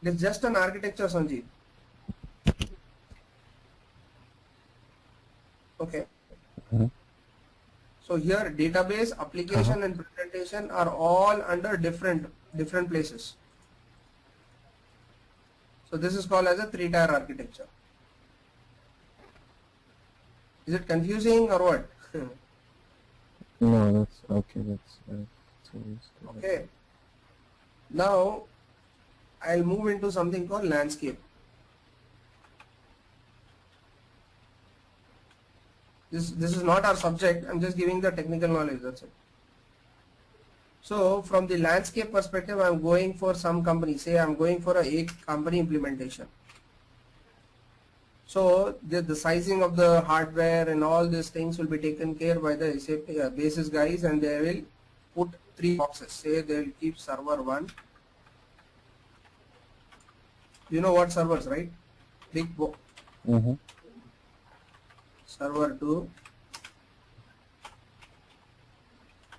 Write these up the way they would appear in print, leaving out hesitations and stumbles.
It is just an architecture, Sanjeev. Okay. So here database, application and presentation are all under different places. So this is called as a 3-tier architecture. Is it confusing or what? No, that's okay. Okay. Now I'll move into something called landscape. This is not our subject. I'm just giving the technical knowledge. That's it. So from the landscape perspective, I'm going for some company. Say I'm going for a company implementation. So the sizing of the hardware and all these things will be taken care by the SAP basis guys, and they will put 3 boxes. Say they will keep server 1. You know what servers, right? Big box. Server 2.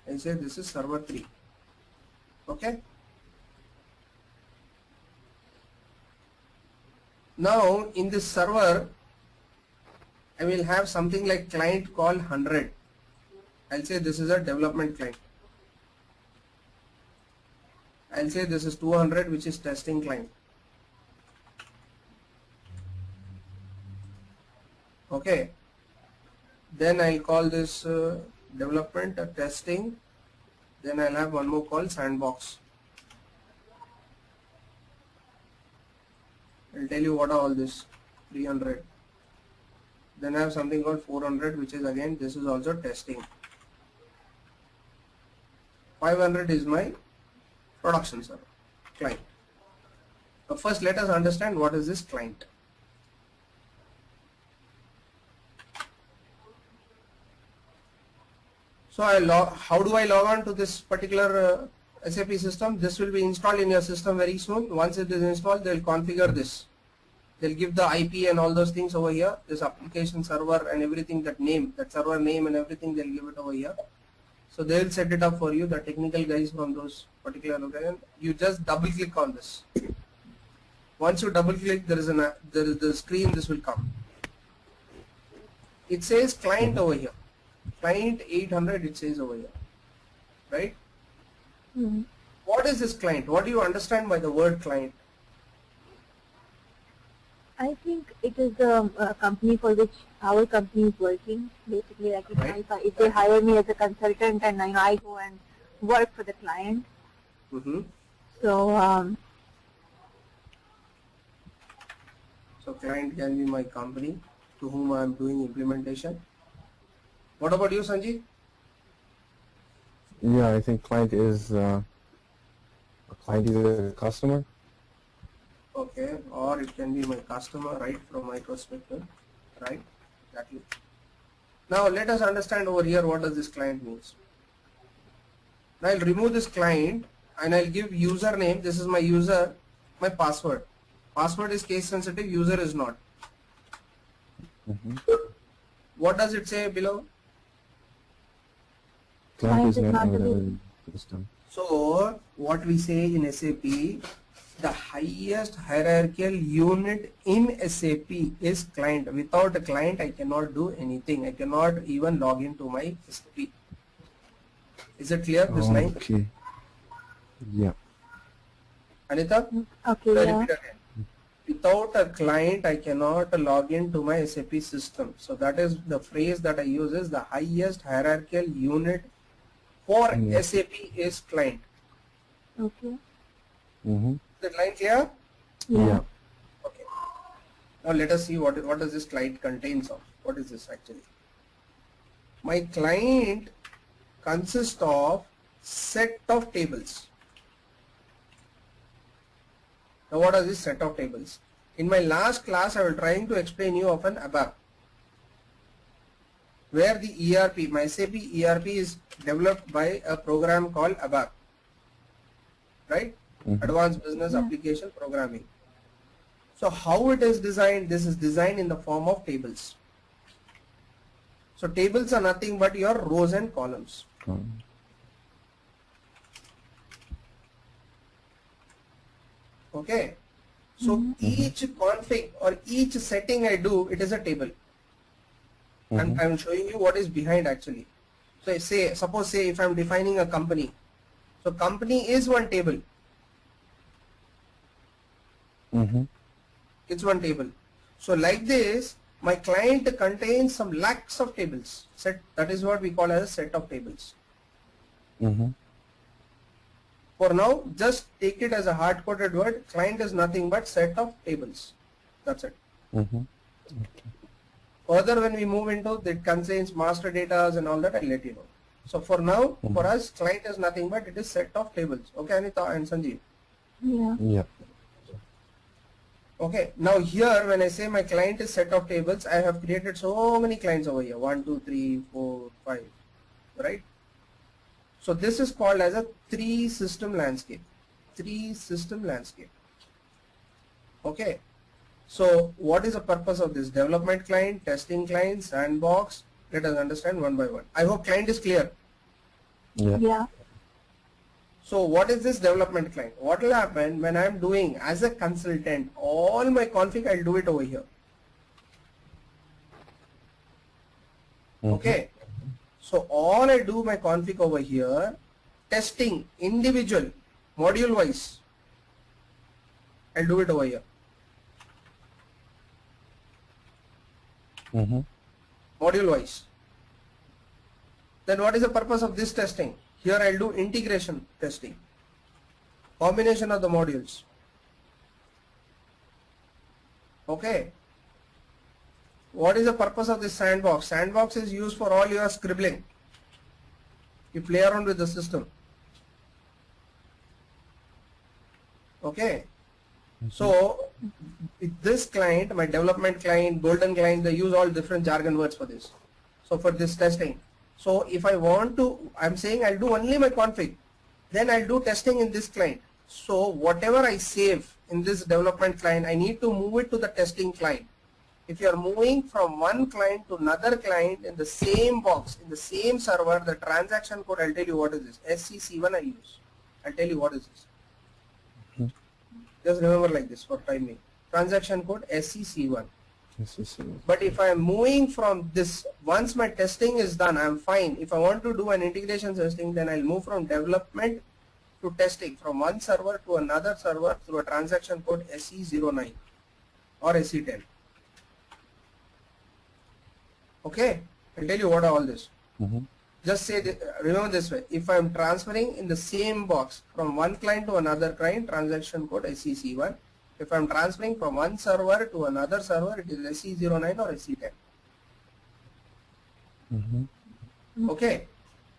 I say this is server 3. Okay. Now in this server I will have something like client called 100. I'll say this is a development client. I'll say this is 200, which is testing client. Okay. Then I'll call this development testing. Then I'll have one more called sandbox. I'll tell you what are all this. 300. Then I have something called 400, which is again, this is also testing. 500 is my production server client. So first let us understand what is this client. So how do I log on to this particular SAP system? This will be installed in your system very soon. Once it is installed, they will configure this. They'll give the IP and all those things over here. This application server and everything, that name, that server name and everything, they'll give it over here. So they will set it up for you, the technical guys from those particular location. You just double click on this. Once you double click, there is the screen, this will come. It says client over here. Client 800, it says over here. Right? What is this client? What do you understand by the word client? I think it is a company for which our company is working. Basically, like if they hire me as a consultant and I go and work for the client. So client can be my company to whom I am doing implementation. What about you, Sanjeev? Yeah, I think client is a customer. Okay, or it can be my customer, right, from my perspective, right, exactly. Now let us understand over here what does this client means. Now I'll remove this client and I'll give username. This is my user, my password. Password is case sensitive, user is not. What does it say below? Client is not available in the system. So what we say in SAP, the highest hierarchical unit in SAP is client. Without a client, I cannot do anything. I cannot even log into my SAP. Is it clear, this line? Okay. Yeah. Anita? Okay, yeah. Repeat again. Without a client, I cannot log into my SAP system. So that is the phrase that I use is the highest hierarchical unit for SAP is client. Okay. Is that line clear? Yeah. Okay. Now let us see what does this client contains of. What is this actually? My client consists of set of tables. Now what are this set of tables? In my last class I was trying to explain you of an ABAP, where the ERP, my SAP ERP is developed by a program called ABAP, right? Advanced Business Application Programming. So how it is designed? This is designed in the form of tables. So tables are nothing but your rows and columns. Okay. So each config or each setting I do, it is a table. I'm showing you what is behind actually. So suppose if I'm defining a company, so company is one table. It's one table. So like this, my client contains some lakhs of tables. That is what we call as a set of tables. For now, just take it as a hard-coded word. Client is nothing but set of tables. That's it. Further, when we move into it contains master data and all that, I'll let you know. So for now, for us, client is nothing but it is set of tables. Okay, Anita and Sanjeev. Yeah. Okay, now here when I say my client is set of tables, I have created so many clients over here. 1, 2, 3, 4, 5, right? So this is called as a 3-system landscape. 3-system landscape. Okay. So what is the purpose of this? Development client, testing client, sandbox. Let us understand one by one. I hope client is clear. Yeah. So what is this development client? What will happen when I am doing as a consultant, all my config, I'll do it over here. Okay. So all I do my config over here, testing individual, module wise, I'll do it over here. Module wise. Then what is the purpose of this testing? Here I'll do integration testing, combination of the modules. Okay. What is the purpose of this sandbox? Sandbox is used for all your scribbling. You play around with the system. Okay. So this client, my development client, golden client, they use all different jargon words for this. So for this testing. So if I want to, I'm saying I'll do only my config. Then I'll do testing in this client. So whatever I save in this development client, I need to move it to the testing client. If you are moving from one client to another client in the same box, in the same server, the transaction code, I'll tell you what is this. SCC1 I use. I'll tell you what is this. Just remember like this for timing. Transaction code SCC1. But if I am moving from this, once my testing is done, I'm fine. If I want to do an integration testing, then I'll move from development to testing from one server to another server through a transaction code SE09 or SE10. Okay, I'll tell you what are all this. Just say, remember this way, if I'm transferring in the same box from one client to another client, transaction code SEC1. If I'm transferring from one server to another server, it is SE09 or SE10. Okay.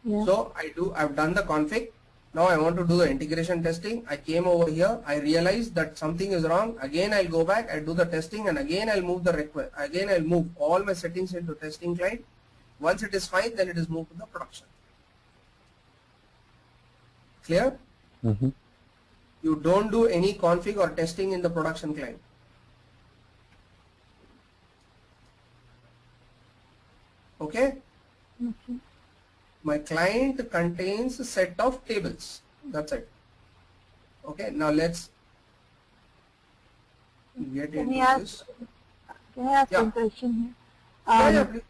Yeah. So I've done the config. Now I want to do the integration testing. I came over here. I realized that something is wrong. Again, I'll go back. I'll do the testing, and again I'll move the request. Again, I'll move all my settings into testing client. Once it is fine, then it is moved to the production. Clear? You don't do any config or testing in the production client. Okay? My client contains a set of tables. That's it. Okay, now let's get into this. Can I ask Yeah. one question here? Yeah, please.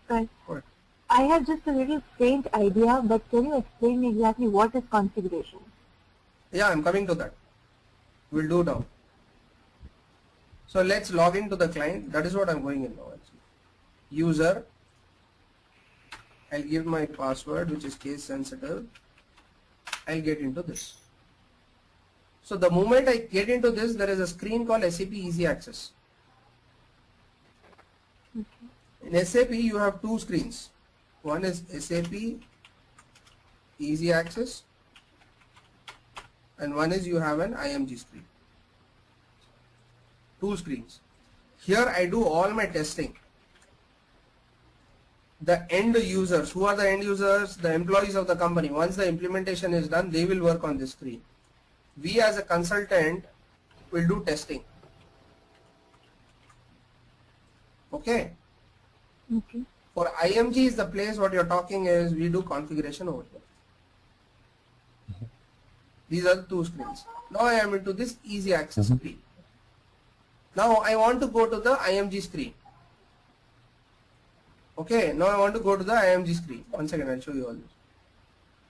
Right. Go ahead. I have just a little faint idea, but can you explain me exactly what is configuration? Yeah, I'm coming to that. We'll do now. So let's log into the client. That is what I'm going in now actually. User. I'll give my password, which is case sensitive. I'll get into this. So the moment I get into this, there is a screen called SAP Easy Access. In SAP, you have two screens. One is SAP Easy Access, and one is you have an IMG screen. Two screens. Here I do all my testing. The end users, who are the end users? The employees of the company. Once the implementation is done, they will work on this screen. We as a consultant will do testing. Okay. Okay. For IMG is the place what you're talking is we do configuration over here. These are the two screens. Now I am into this easy access screen. Now I want to go to the IMG screen. Okay, now I want to go to the IMG screen. One second, I'll show you all this.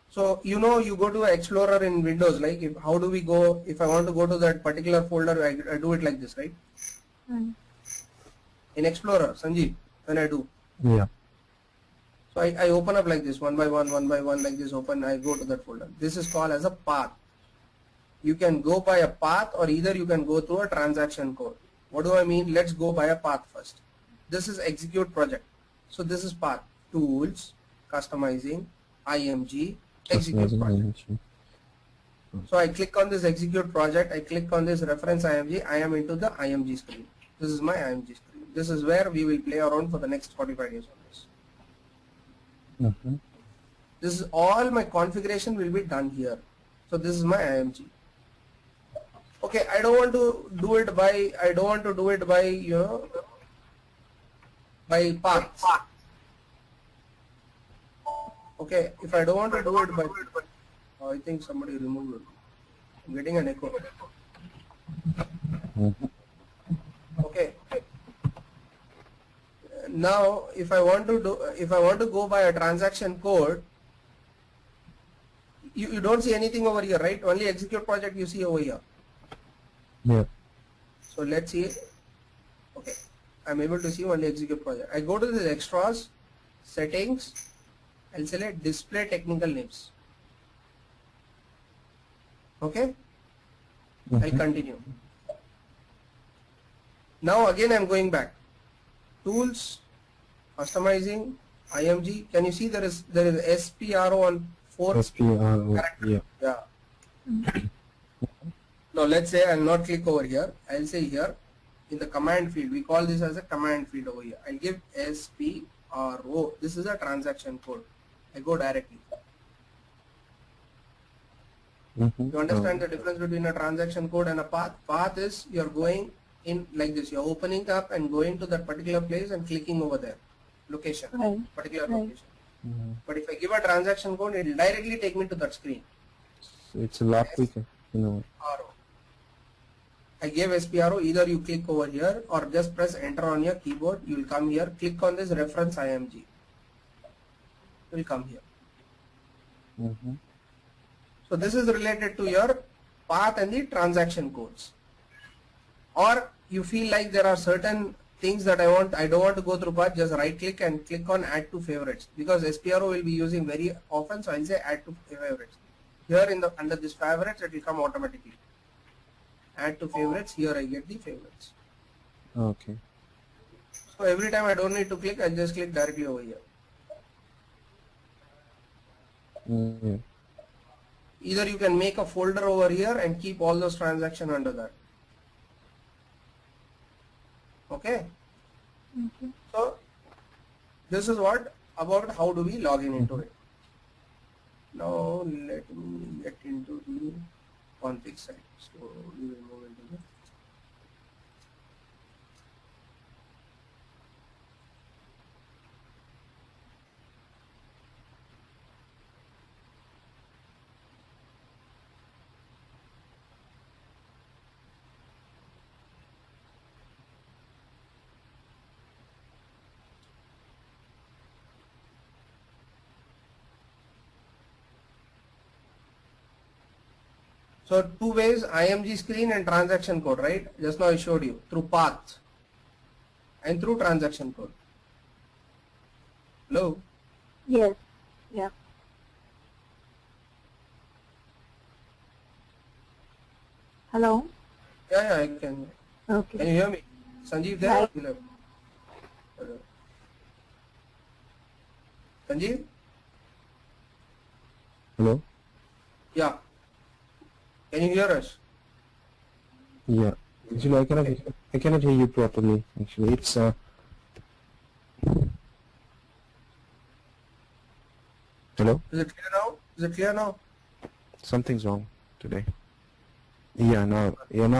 So you know, you go to Explorer in Windows, like how do we go, if I want to go to that particular folder, I do it like this, right? In Explorer, Sanjeev, when I do. Yeah. So I open up like this, one by one like this, open, I go to that folder. This is called as a path. You can go by a path or either you can go through a transaction code. What do I mean? Let's go by a path first. This is execute project. So this is path, tools, customizing, IMG, execute project. So I click on this execute project, I click on this reference IMG, I am into the IMG screen. This is my IMG screen. This is where we will play around for the next 45 days on this. This is all my configuration will be done here. So this is my IMG. Okay, I don't want to do it by, you know, by paths. Okay, if I don't want to do it by, oh, I think somebody removed it. I'm getting an echo. Okay. Now, if I want to go by a transaction code, you don't see anything over here, right? Only execute project you see over here. Yeah. So let's see. Okay, I'm able to see only execute project. I go to the extras, settings, I'll select display technical names. Okay, I'll continue. Now again I'm going back. Tools, customizing, IMG. Can you see there is SPRO on 4 SPRO. character? Yeah. Now let's say I'll not click over here. I'll say here in the command field. We call this as a command field over here. I'll give SPRO. This is a transaction code. I go directly. You understand the difference between a transaction code and a path? Path is you're going in like this. You're opening up and going to that particular place and clicking over there. Location. Particular location. But if I give a transaction code, it will directly take me to that screen. So it's a lot quicker, you know. SPRO. I gave SPRO. Either you click over here or just press enter on your keyboard. You will come here. Click on this reference IMG. Will come here. So this is related to your path and the transaction codes. Or you feel like there are certain things that I don't want to go through path, just right click and click on add to favorites, because SPRO will be using very often, so I'll say add to favorites. Here in the under this favorites it will come automatically. Add to favorites, here I get the favorites. Okay. So every time I don't need to click, I'll just click directly over here. Yeah. Either you can make a folder over here and keep all those transactions under that. Okay. So this is what about how do we log in into it. Now let me get into the config side. So we will move into the So two ways, IMG screen and transaction code, right? Just now I showed you through path and through transaction code. Hello? Yes. Yeah. Hello? Yeah, I can. Okay. Can you hear me? Sanjeev there? Right. Hello. Sanjeev? Hello? Yeah. Can you hear us? Yeah. Actually, I cannot hear you properly. Actually, it's Hello? Is it clear now? Is it clear now? Something's wrong today. Yeah, now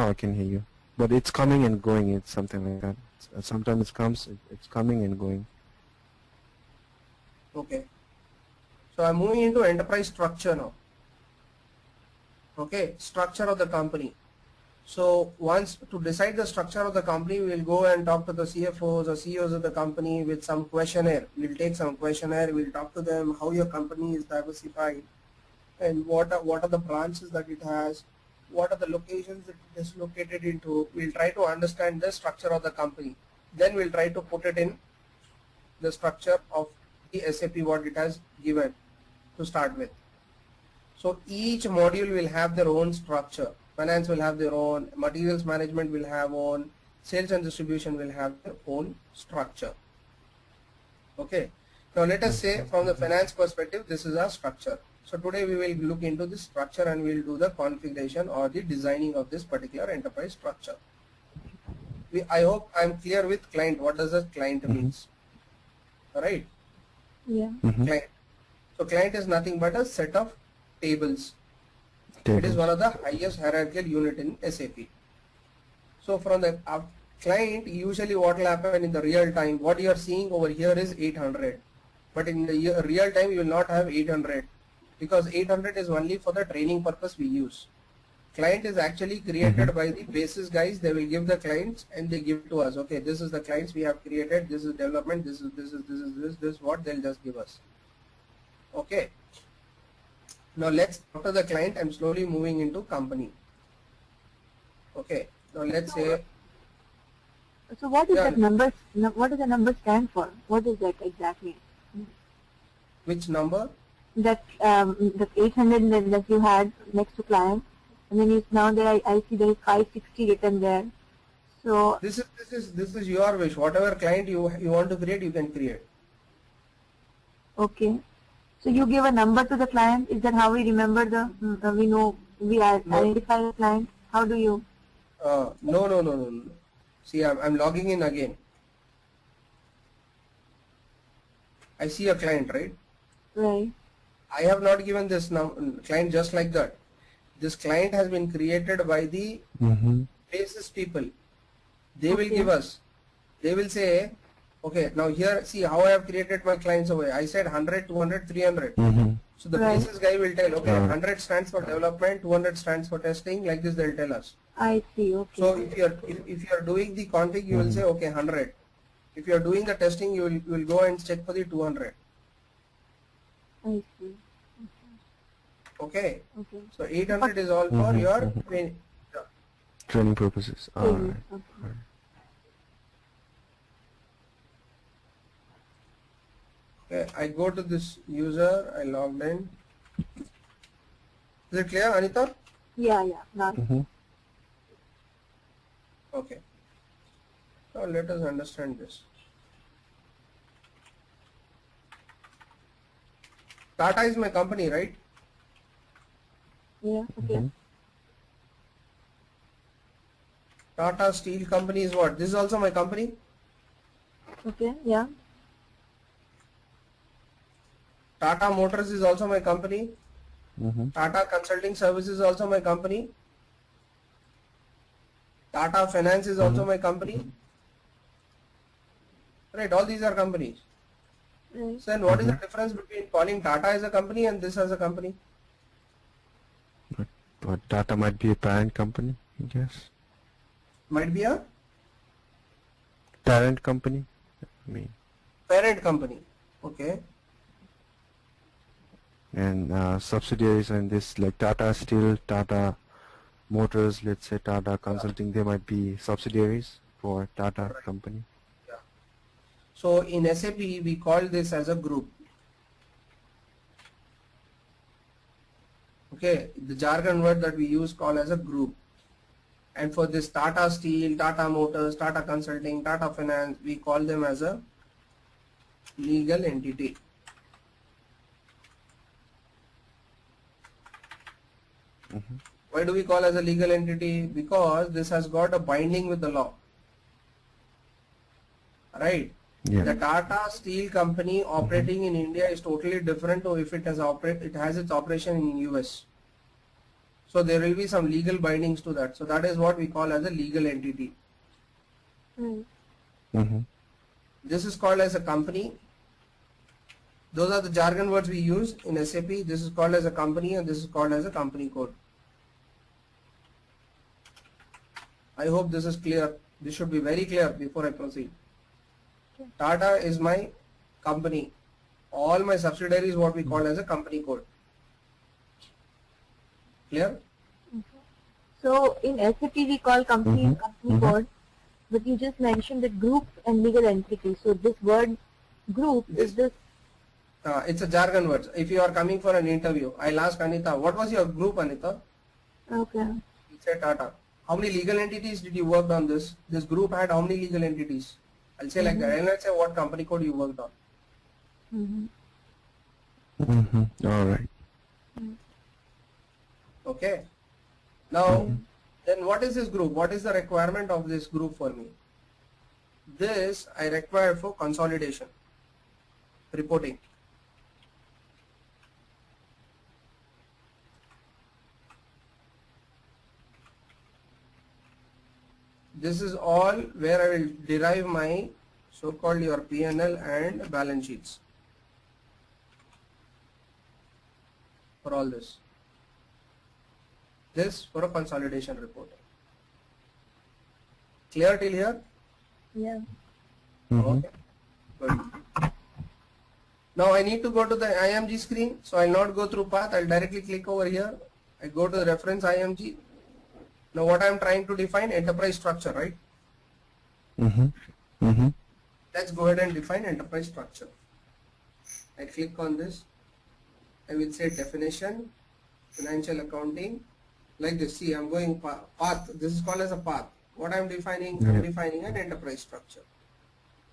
I can hear you. But it's coming and going. It's something like that. Sometimes it's coming and going. Okay. So I'm moving into enterprise structure now. Okay, structure of the company. So once to decide the structure of the company, we will go and talk to the CFOs or CEOs of the company with some questionnaire. We'll take some questionnaire, we'll talk to them how your company is diversified and what are the branches that it has, what are the locations that it is located into. We'll try to understand the structure of the company. Then we'll try to put it in the structure of the SAP what it has given to start with. So each module will have their own structure. Finance will have their own, materials management will have own, sales and distribution will have their own structure. Okay. Now let us say from the finance perspective, this is our structure. So today we will look into this structure and we will do the configuration or the designing of this particular enterprise structure. I hope I am clear with client. What does a client means? Alright. Yeah. Client. So client is nothing but a set of tables. It is one of the highest hierarchical unit in SAP. So from the client, usually what will happen in the real time, what you are seeing over here is 800. But in the real time, you will not have 800 because 800 is only for the training purpose we use. Client is actually created by the basis guys. They will give the clients and they give to us. Okay, this is the clients we have created. This is development. This is what they'll just give us. Okay. Now let's after the client, I'm slowly moving into company. Okay. Now let's say. So what is that number? What does the number stand for? What is that exactly? Which number? That the 800 that you had next to client, and then now there I see there is 560 written there. So this is your wish. Whatever client you want to create, you can create. Okay. So you give a number to the client. Is that how we remember we identify the client? How do you? No. See, I'm logging in again. I see a client, right? Right. I have not given this client just like that. This client has been created by the basis people. They will give us. They will say, okay, now here, see how I have created my clients over here. I said 100, 200, 300. So the basis guy will tell, okay, 100 stands for development, 200 stands for testing. Like this, they'll tell us. I see. Okay. So if you are doing the config, you will say, okay, 100. If you are doing the testing, you will go and check for the 200. I see. Okay. Okay. So 800 is all for your training purposes. Alright. Okay, I go to this user, I logged in. Is it clear, Anita? Yeah. Now. Okay. Now let us understand this. Tata is my company, right? Yeah. Okay. Tata Steel Company is what? This is also my company? Okay. Yeah. Tata Motors is also my company. Tata Consulting Services is also my company. Tata Finance is also my company. Right, all these are companies. Right. So then what is the difference between calling Tata as a company and this as a company? But Tata might be a parent company, I guess. Might be a Parent company? I mean. parent company. Okay. And subsidiaries and this like Tata Steel, Tata Motors, let's say Tata Consulting, they might be subsidiaries for Tata company. Yeah. So in SAP we call this as a group. Okay, the jargon word that we use call as a group. And for this Tata Steel, Tata Motors, Tata Consulting, Tata Finance, we call them as a legal entity. Why do we call as a legal entity? Because this has got a binding with the law. Right? Yeah. The Tata Steel Company operating in India is totally different to if it has its operation in US. So there will be some legal bindings to that. So that is what we call as a legal entity. This is called as a company. Those are the jargon words we use in SAP. This is called as a company and this is called as a company code. I hope this is clear. This should be very clear before I proceed. Okay. Tata is my company. All my subsidiaries what we call as a company code. Clear? So in SAP we call company Mhm. company Mhm. code, but you just mentioned that group and legal entity. So this word group is this. It's a jargon word. If you are coming for an interview, I'll ask Anita, what was your group, Anita? Okay. You'll say Tata. How many legal entities did you work on this? This group had how many legal entities? I'll say like that. And let's say what company code you worked on. Mm-hmm. Mm-hmm. All right. Okay. Now, then what is this group? What is the requirement of this group for me? This I require for consolidation, reporting. This is all where I will derive my so-called your P&L and balance sheets for all this. This for a consolidation reporting. Clear till here? Yeah. Mm-hmm. Okay. Good. Now I need to go to the IMG screen, so I'll not go through path. I'll directly click over here. I go to the reference IMG. Now what I'm trying to define, enterprise structure, right? Mm-hmm. Mm-hmm. Let's go ahead and define enterprise structure. I click on this. I will say definition, financial accounting, like this. See, I'm going path. This is called as a path. What I'm defining, I'm defining an enterprise structure.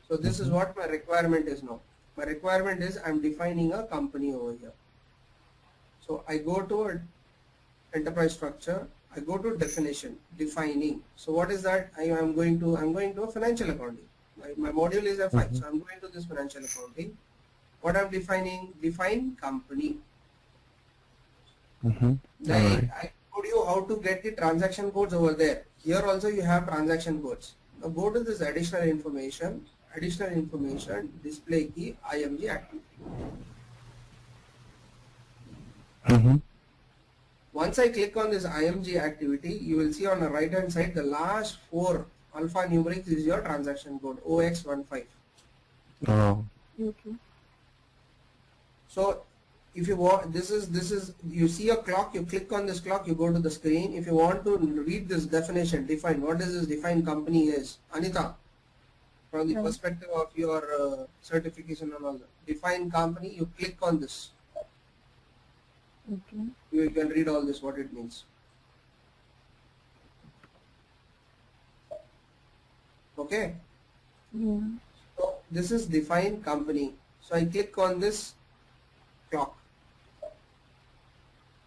So this is what my requirement is now. My requirement is I'm defining a company over here. So I go to enterprise structure. I go to definition, defining. So what is that? I'm going to a financial accounting. My module is F5, so I'm going to this financial accounting. What I'm defining? Define company. Mm-hmm. All right. I told you how to get the transaction codes over there. Here also you have transaction codes. Now go to this additional information, display key, IMG activity. Mm-hmm. Once I click on this IMG activity, you will see on the right hand side the last 4 alphanumerics is your transaction code OX15. Oh. Okay. So if you want, this is you see a clock, you click on this clock, you go to the screen. If you want to read this definition, define, what does this define company is? Anita, from the perspective of your certification and all that, define company, you click on this. Okay. You can read all this, what it means. Okay. Yeah. So this is define company. So I click on this clock.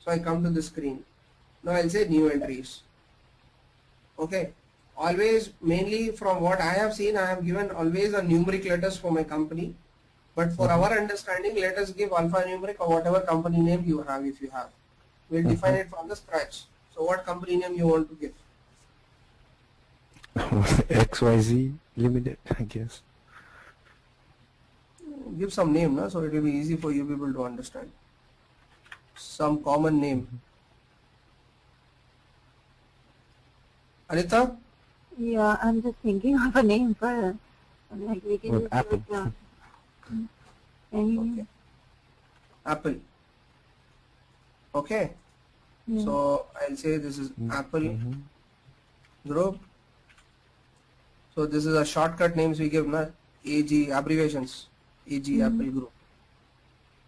So I come to the screen. Now I'll say new entries. Okay. Always, mainly from what I have seen, I have given always a numeric letters for my company. But for our understanding, let us give alphanumeric or whatever company name you have if you have. We'll define it from the scratch. So what company name you want to give? XYZ Limited, I guess. Give some name, no? So it will be easy for you people to understand. Some common name. Anita? Yeah, I'm just thinking of a name for like we can Well, just Apple. do it, any Okay. Apple. Okay. yeah. So I'll say this is Apple Mm-hmm. group. So this is a shortcut names we give, na? AG abbreviations. AG Apple group.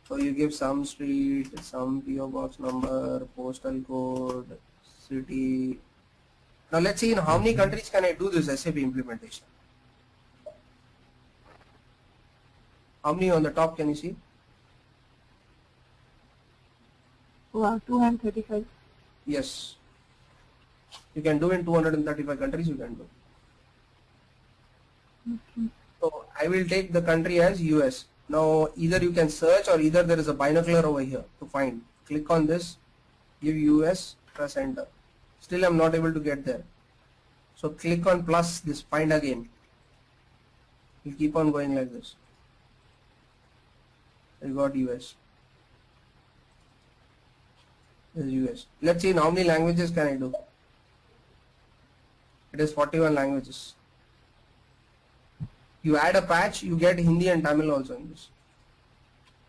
So you give some street, some PO box number, postal code, city. Now let's see in how many countries can I do this SAP implementation. How many on the top can you see? Wow, 235. Yes. You can do in 235 countries you can do. Okay. So I will take the country as US. Now either you can search or either there is a binocular over here to find. Click on this, give US, press enter. Still I'm not able to get there. So click on plus this, find again. You keep on going like this. I got US. This is US. Let's see in how many languages can I do. It is 41 languages. You add a patch, you get Hindi and Tamil also in this.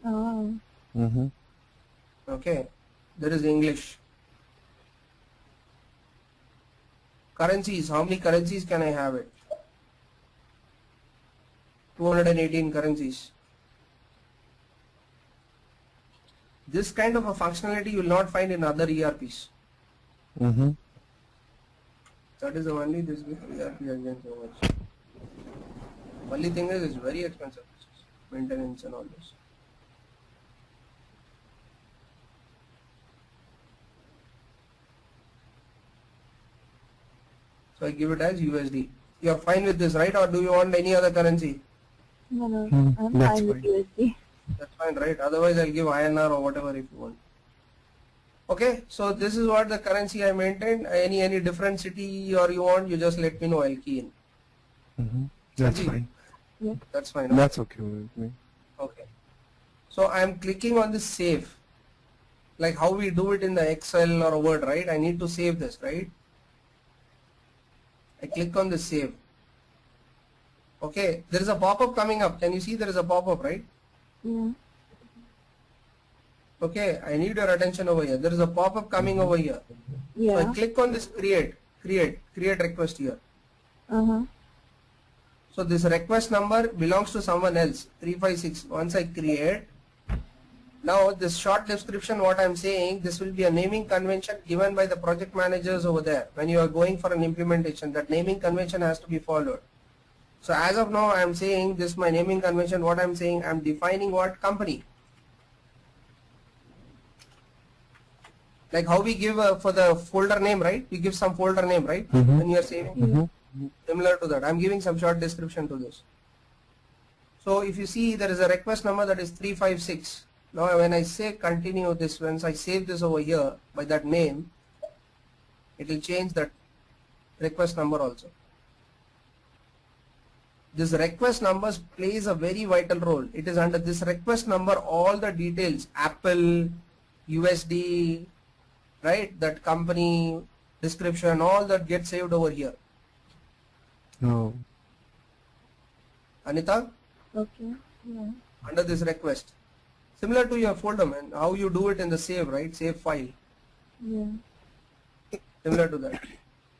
Oh. Mm-hmm. Okay, there is English. Currencies, how many currencies can I have it? 218 currencies. This kind of a functionality you will not find in other ERPs. Mm-hmm. That is the only this ERP has done so much. Only thing is it's very expensive. Maintenance and all this. So I give it as USD. You are fine with this, right? Or do you want any other currency? No, I'm That's fine with fine. USD. That's fine, right? Otherwise I'll give INR or whatever if you want. Okay, so this is what the currency I maintained. Any different city or you want, you just let me know, I'll key in. Mm-hmm. That's Sanjeev? fine. Yeah. That's fine. Okay. That's okay with me. Okay. So I'm clicking on this save. Like how we do it in the Excel or Word, right? I need to save this, right? I click on the save. Okay, there is a pop-up coming up. Can you see there is a pop-up, right? Yeah. Okay, I need your attention over here. There is a pop-up coming over here. So Yeah. I click on this create request here. Uh-huh. So this request number belongs to someone else, 356. Once I create, now this short description, what I'm saying, this will be a naming convention given by the project managers over there. When you are going for an implementation, that naming convention has to be followed. So as of now, I'm saying this my naming convention, what I'm saying, I'm defining what company. Like how we give for the folder name, right? We give some folder name, right? Mhm. When you are saving. Mm-hmm. Similar to that, I'm giving some short description to this. So if you see there is a request number that is 356. Now when I say continue this, once I save this over here by that name, it will change that request number also. This request numbers plays a very vital role. It is under this request number all the details, Apple, USD, right, that company description, all that gets saved over here. No. Anita, Okay. Yeah. under this request. Similar to your folder, man, how you do it in the save, right? Save file. Yeah. Similar to that.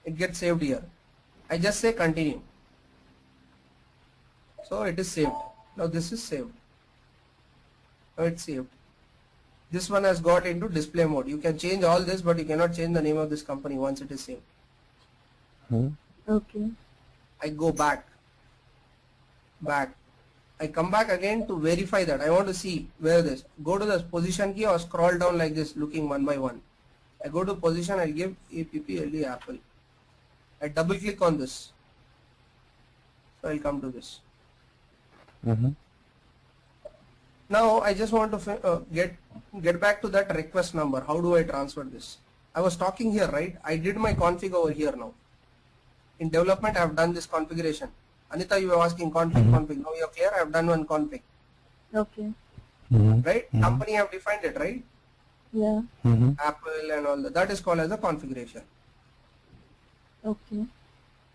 It gets saved here. I just say continue. So it is saved. Now this is saved. Now it's saved. This one has got into display mode. You can change all this, but you cannot change the name of this company once it is saved. Hmm? Okay. I go back. I come back again to verify that. I want to see where this. Go to the position key or scroll down like this, looking one by one. I go to position, I give APP Apple. I double click on this. So I'll come to this. Mm-hmm. Now I just want to get back to that request number. How do I transfer this? I was talking here, right? I did my config over here now. In development, I have done this configuration. Anita, you were asking config. Now you are clear. I have done one config, Okay. Mm-hmm. right? Company I have defined it, right? Yeah. Mm-hmm. Apple and all that. That is called as a configuration. Okay.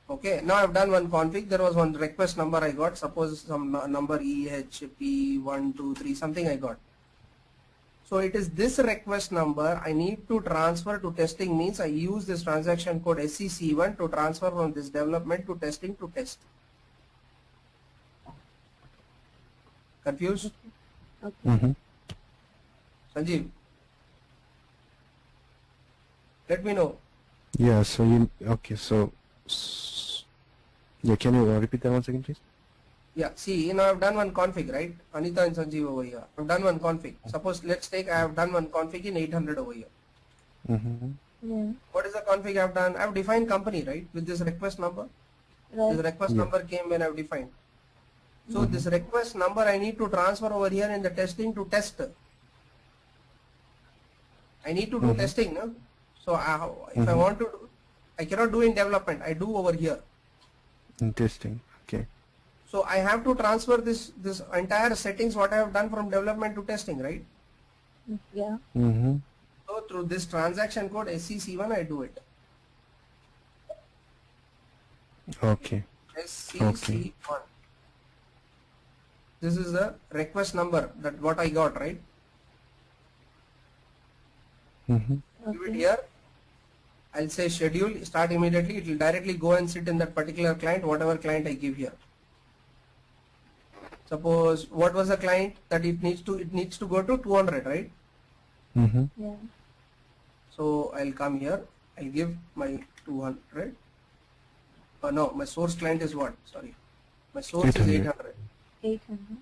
Okay. Now I have done one config. There was one request number I got. Suppose some number EHP123 something I got. So it is this request number I need to transfer to testing, means I use this transaction code SCC1 to transfer from this development to testing to test. Confused? Okay. Mm-hmm. Sanjeev? Let me know. Yeah, so you, okay, so, yeah, can you repeat that once again, please? Yeah, see, now I've done one config, right? Anita and Sanjeev over here. I've done one config. Suppose, let's take, I have done one config in 800 over here. Mm-hmm. Yeah. What is the config I've done? I've defined company, right? With this request number. This Right. request Yeah. number came when I've defined. So this request number I need to transfer over here in the testing to test. I need to do testing, no? So if I want to do, I cannot do in development. I do over here. Interesting. Okay. So I have to transfer this entire settings what I have done from development to testing, right? Yeah. Mm-hmm. So through this transaction code SCC1 I do it. Okay. SCC1. This is the request number, that what I got, right? Mm-hmm. Give it here. I'll say schedule, start immediately. It will directly go and sit in that particular client, whatever client I give here. Suppose what was the client that it needs to go to 200, right? Mm-hmm. Yeah. So I'll come here. I'll give my 200. No, my source client is what? Sorry, my source is 800. 800.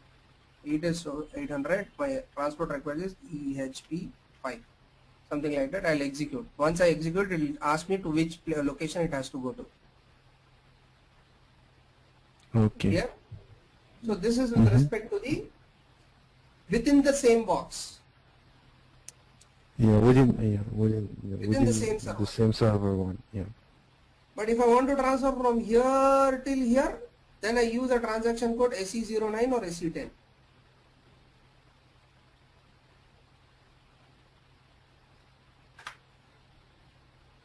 It is 800. My transport request is EHP5. Something like that. I'll execute. Once I execute, it will ask me to which location it has to go to. Okay. Here. So this is with respect to the within the same box. Yeah, within the same server. The same server one. Yeah. But if I want to transfer from here till here, then I use a transaction code SE09 or SE10.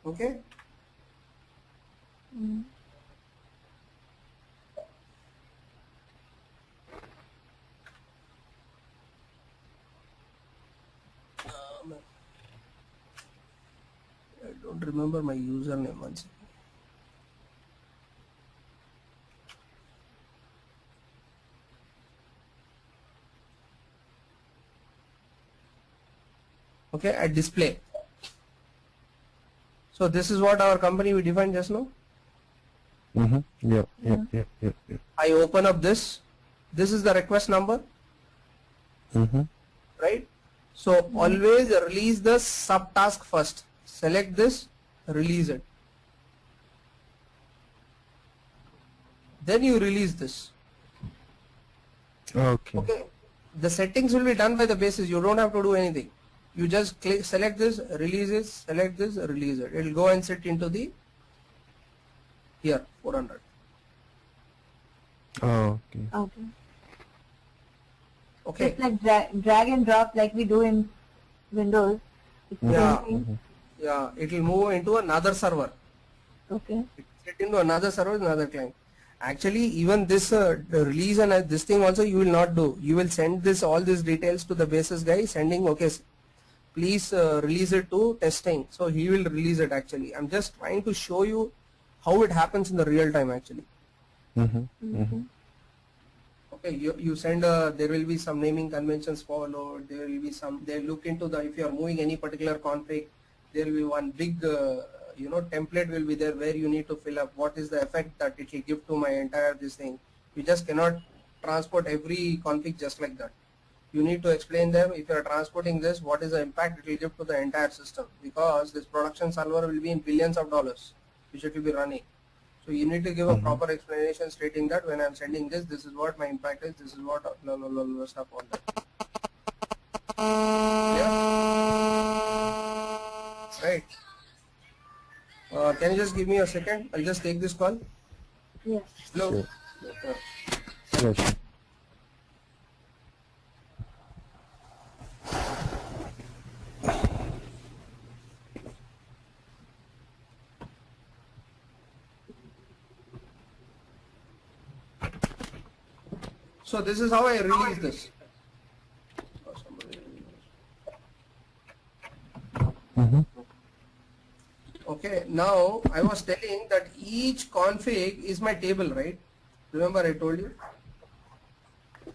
Okay. Mm. I don't remember my username once. Okay, at display. So this is what our company we defined just now. Mm-hmm. Yeah. I open up this. This is the request number, Mm-hmm. right? So always release the subtask first. Select this, release it. Then you release this. Okay. Okay. The settings will be done by the basis. You don't have to do anything. You just click, select this, release it, select this, release it. It will go and sit into the here 400. Oh, okay. Okay. Okay. It's like drag and drop like we do in Windows. It's the Yeah. same thing. Yeah. It will move into another server. Okay. It will sit into another server, another client. Actually, even this the release and this thing also you will not do. You will send this all these details to the basis guy, sending okay. Please release it to testing. So he will release it actually. I'm just trying to show you how it happens in the real time actually. Mm-hmm. Mm-hmm. Okay, you send there will be some naming conventions followed. There will be some, they look into the, if you are moving any particular config, there will be one big, template will be there where you need to fill up what is the effect that it will give to my entire this thing. You just cannot transport every config just like that. You need to explain them, if you are transporting this, what is the impact it will give to the entire system, because this production server will be in billions of dollars which it will be running. So you need to give a proper explanation stating that when I am sending this, this is what my impact is, this is what stuff on that. Yeah? Right. Can you just give me a second? I'll just take this call. Yes. Hello. Sure. Yes. So this is how I release this. Mm-hmm. Okay, now I was telling that each config is my table, right? Remember I told you?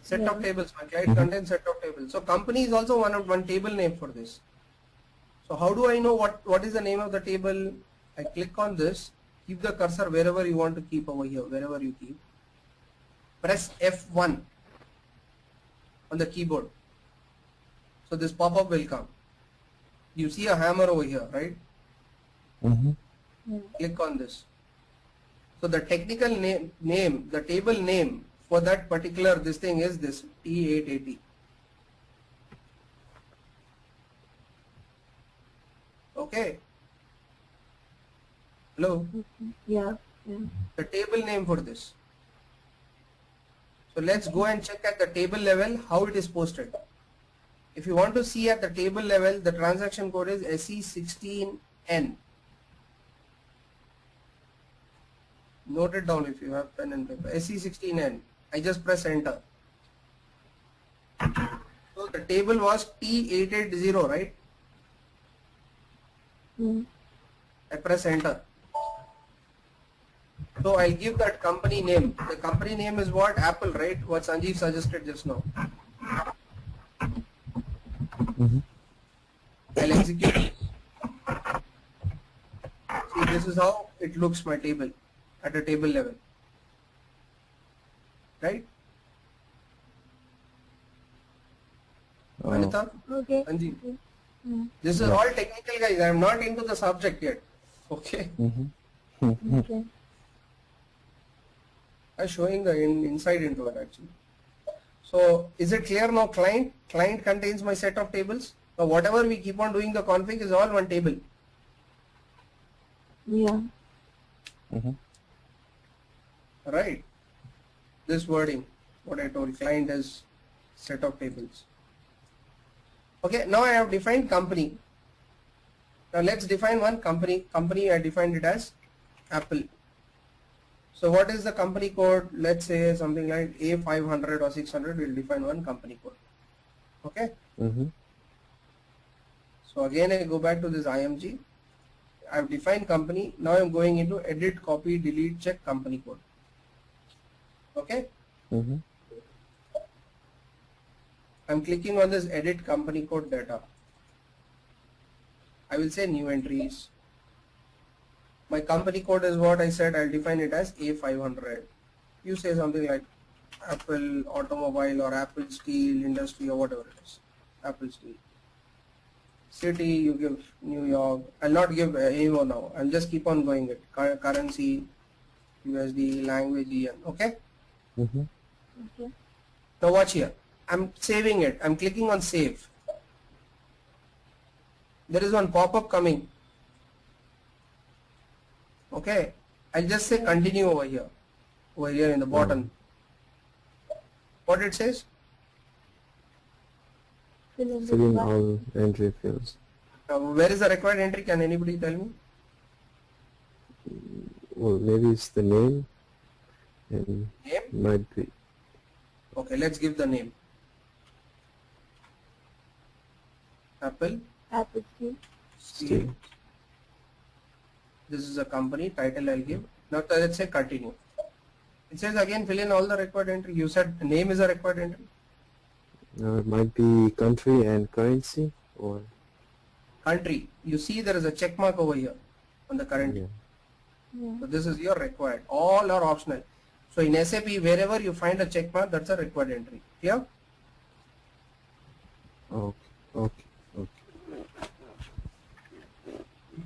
Set of tables, my client contains set of tables. So company is also one table name for this. So how do I know what is the name of the table? I click on this, keep the cursor wherever you want to keep over here, wherever you keep. Press F1 on the keyboard. So this pop-up will come. You see a hammer over here, right? Mm-hmm. Click on this. So the technical name, the table name for that particular this thing is this T880. Okay. Hello. Yeah. The table name for this. So let's go and check at the table level how it is posted. If you want to see at the table level, the transaction code is SE16N. Note it down if you have pen and paper. SE16N. I just press enter. So the table was T880, right? I press enter. So I'll give that company name. The company name is what? Apple, right? What Sanjeev suggested just now. I'll execute. See, this is how it looks, my table, at a table level. Right? Anita? Okay. Sanjeev? Okay. This is all technical, guys. I am not into the subject yet. Okay? Okay. I'm showing the insight into it actually. So is it clear now? Client contains my set of tables. So whatever we keep on doing the config is all one table. Yeah. Right. This wording, what I told, client is set of tables. Okay, now I have defined company. Now let's define one company. Company, I defined it as Apple. So what is the company code? Let's say something like A500 or 600. We'll define one company code. Okay. So again, I go back to this IMG. I've defined company. Now I'm going into edit, copy, delete, check company code. Okay. I'm clicking on this edit company code data. I will say new entries. My company code is what I said. I'll define it as A500. You say something like Apple Automobile or Apple Steel Industry or whatever it is. Apple Steel. City, you give New York. I'll not give any more now. I'll just keep on going it. Currency, USD, language, EN. Okay? Okay. Now watch here. I'm saving it. I'm clicking on save. There is one pop-up coming. Okay. I'll just say continue over here. Over here in the bottom. What it says? Fill in Fill in the all entry fields. Where is the required entry? Can anybody tell me? Well, maybe it's the name, and Name? might be. Okay, let's give the name. Apple Apple Steel. Steel. This is a company. Title I'll give. Now let's say continue. It says again fill in all the required entry. You said name is a required entry. It might be country and currency, or Country. You see there is a check mark over here on the current. Yeah. So this is your required. All are optional. So in SAP, wherever you find a check mark, that's a required entry. Clear? Okay.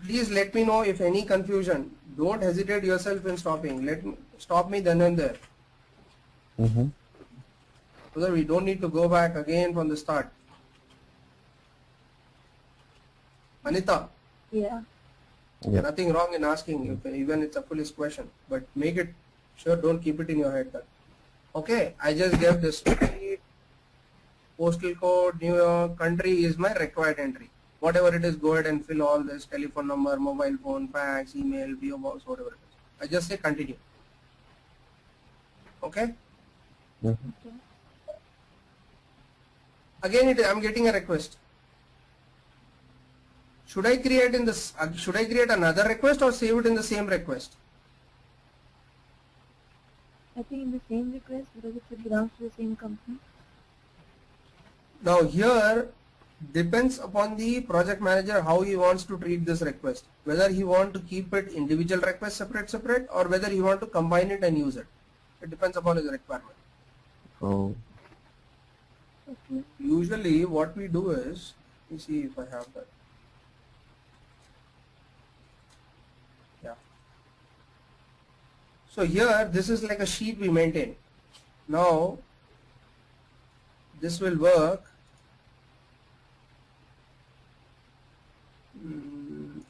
Please let me know if any confusion. Don't hesitate yourself in stopping. Stop me then and there. So that we don't need to go back again from the start. Anita, Yeah. nothing wrong in asking, even it's a foolish question, but make it sure, don't keep it in your head. Okay, I just gave this street, postal code, New York, country is my required entry. Whatever it is, go ahead and fill all this, telephone number, mobile phone, fax, email, PO box, whatever it is. I just say continue. Okay? Again, I'm getting a request. Should I create another request or save it in the same request? I think in the same request because it belongs to the same company. Now here depends upon the project manager how he wants to treat this request. Whether he want to keep it individual request separate or whether he want to combine it and use it. It depends upon his requirement. Oh. Okay. Usually what we do is, let me see if I have that. Yeah. So here this is like a sheet we maintain. Now this will work.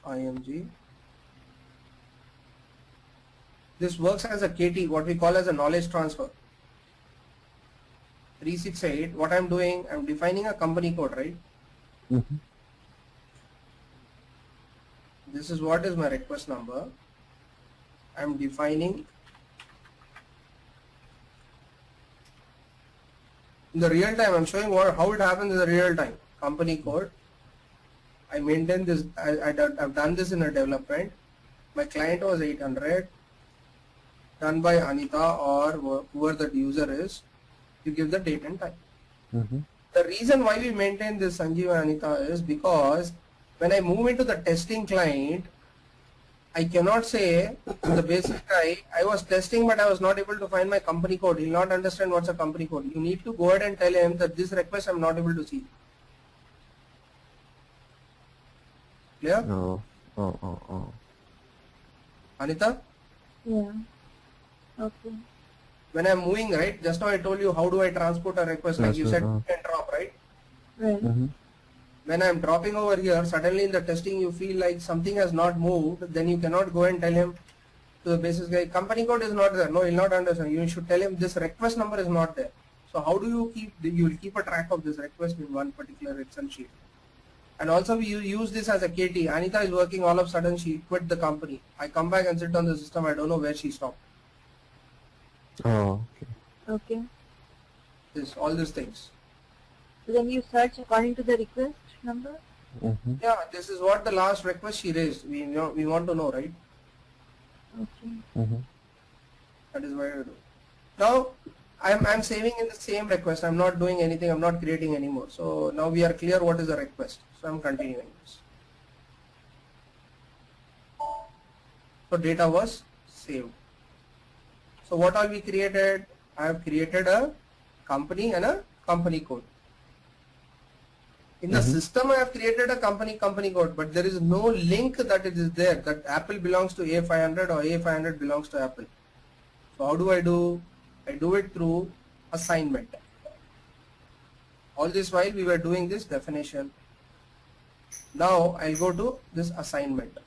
IMG. This works as a KT, what we call as a knowledge transfer. 368, what I'm doing, I'm defining a company code, right? This is what is my request number. I'm defining In the real time, I'm showing how it happens in the real time. Company code. I maintain this. I've done this in a development. My client was 800. Done by Anita or whoever the user is. You give the date and time. Mm-hmm. The reason why we maintain this Sanjeev and Anita is because when I move into the testing client, I cannot say to the basic guy, I was testing but I was not able to find my company code. He'll not understand what's a company code. You need to go ahead and tell him that this request I'm not able to see. Clear? Oh. Oh. Anita? Yeah. Okay. When I'm moving, right, just now I told you how do I transport a request, like you said, Transport, and drop, right? Right. Mm-hmm. When I'm dropping over here, suddenly in the testing you feel like something has not moved, then you cannot go and tell him to the basis guy, company code is not there. No, he'll not understand. You should tell him this request number is not there. So how do you will keep a track of this request in one particular Excel sheet. And also we use this as a KT. Anita is working, all of a sudden she quit the company. I come back and sit on the system, I don't know where she stopped. Oh, okay. Okay. All these things. So then you search according to the request number? Mm-hmm. Yeah, this is what the last request she raised. We want to know, right? Okay. Mm-hmm. That is what I do. Now I'm saving in the same request. I'm not doing anything. I'm not creating anymore. So now we are clear what is the request. So I'm continuing this. So data was saved. So what all we created? I have created a company and a company code. In the system I have created a company code, but there is no link that it is there that Apple belongs to A500 or A500 belongs to Apple. So how do? I do it through assignment. All this while we were doing this definition. Now I'll go to this assignment.